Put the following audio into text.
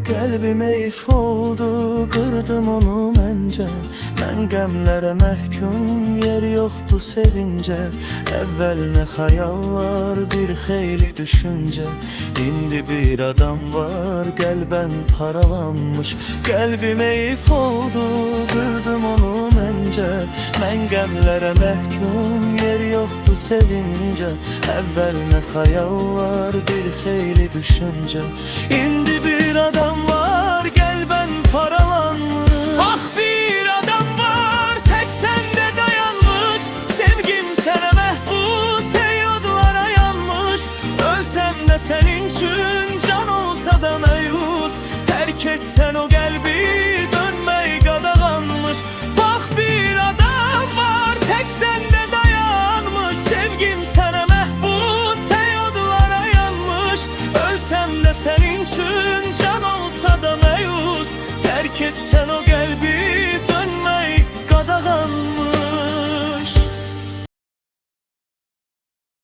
Qəlbim eyf oldu, qırdım onu məncə. Mən qəmlərə məhkum, yer yoxdur sevincə. Əvvəl nə xəyallar, bir xeyli düşüncə. İndi bir adam var, qəlbən paralanmış. Qəlbim eyf oldu, qırdım onu məncə. Mən qəmlərə məhkum, yer yoxdur sevincə. Əvvəl nə xəyallar, bir xeyli düşüncə. İndi bir adam var, qəlbən paralanmış. Ah, bir adam var, tek sende dayanmış. Sevgim sana mehbus, ey odlara yanmış. Ölsem de senin için, can olsa da meyus. Terk etsen o kalbi, dönmeyi qadağanmış. Bak, bir adam var, tek sende dayanmış. Sevgim sana mehbus, ey odlara yanmış. Ölsem de senin için, can olsa da meyus. Terk etsen o kalbi,